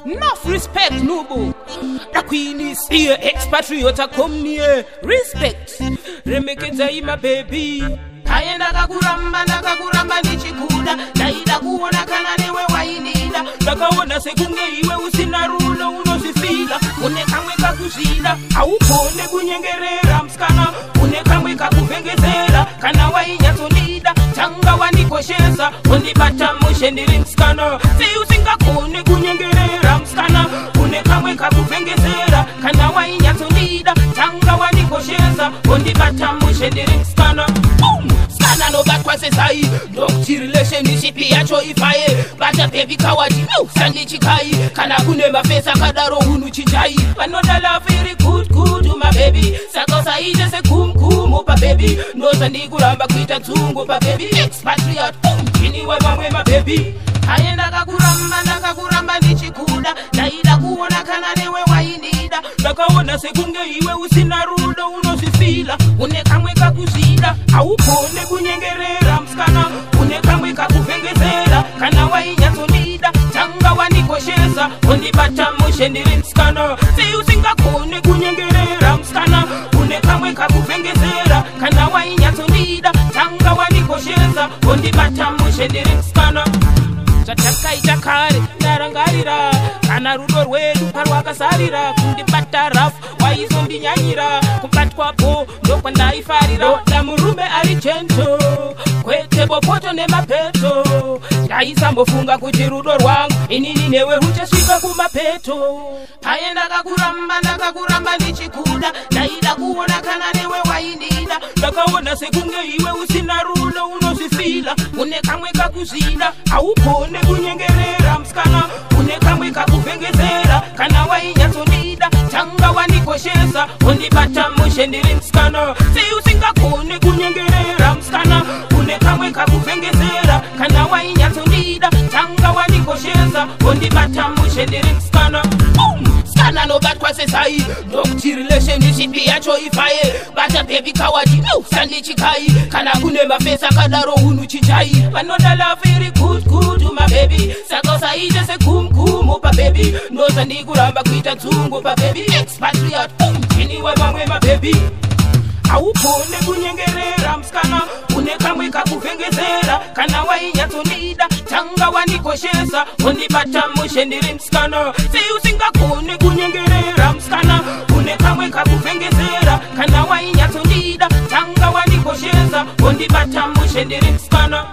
Enough respect, Nubu. The queen is here, expatriate come near. Respect. Remeketa my baby. Kaenda kakuramba nichikuda. Naida kuona kana newe wainida. Nakaona sekunge iwe usina rulo unosifila. Unekamwe kakuzida. Aupone kunyengerera mskana. Unekamwe kakuvengezera. Kana wainyatolida. Tanga wanikoshesa. Ondibata moshendiri mskana. Si usinga kone kunyengerera mskana. Unekamwe kakuvengezera. Kana wainyatolida. Tanga wanikoshesa. Ondibata moshendiri mskana. Boom! Skana no bad kwa sesai. Don't relationship yacho ifaye. Bata baby kawadi no sandi chikai. Kana kune mafesa kadaro hunu chijai. Another love very good to my baby. Sakosa ije se kum pa baby. No sandi kuramba kuita tungo pa baby. Expatriate kini wewe my baby. Aenda kakuramba nichikuda. Naida kuona kana newe wainida. Nakaona sekunge iwe usina rudo unosifila. Unekamwe kakuzida. Aupone kunyengerera mskana. Unekamwe kakuvengezera. Kana wainyatolida. Tanga wanikoshesa. Ondibata moshendiri mskana. Si usinga kone kunyengerera mskana. Unekamwe kakuvengezera. Kana wainyatolida. Tanga wanikoshesa. Ondibata moshendiri mskana. Chataka itakare narangarira kana rudo rwedu parwakasarira kundibata rafu waizondinyanyira kubatwapo ndokwandaifarira damurume ari chento kwete bopoto nemapeto ndaisambofunga kuti rudo rwangu inini newe ruchasvika kumapeto paenda kakuramba ndichikuda ndaida kuona kana newe wainida ndakaona sekunge iwe usina rudo unosifila unekamwe kakuzida aupone kunyengerera mskana unekamwe kakuvengezera kana wainyatolida tanga wanikoshesa ondibata moshendiri mskana si usingakone kunyengerera mskana unekamwe kakuvengezera kana wainyatolida tanga wanikoshesa ondibata moshendiri mskana skana no bad kwa sesai dokti relationship yacho ifaye bata baby kawadi no sandi chikai kana kune mafesa kadaro hunu chijai another love very good to my baby sakosa ije se kum pa baby no sandi kuramba kuita tungo pa baby expatriate kini wewe my baby aupone kunyengerera mskana unekamwe kakuvengezera kana wainyatolida tanga wanikoshesa ondibata moshendiri mskana si usingakone kunyengerera mskana unekamwe kakuvengezera kana wainyatolida tanga wanikoshesa ondibata moshendiri mskana.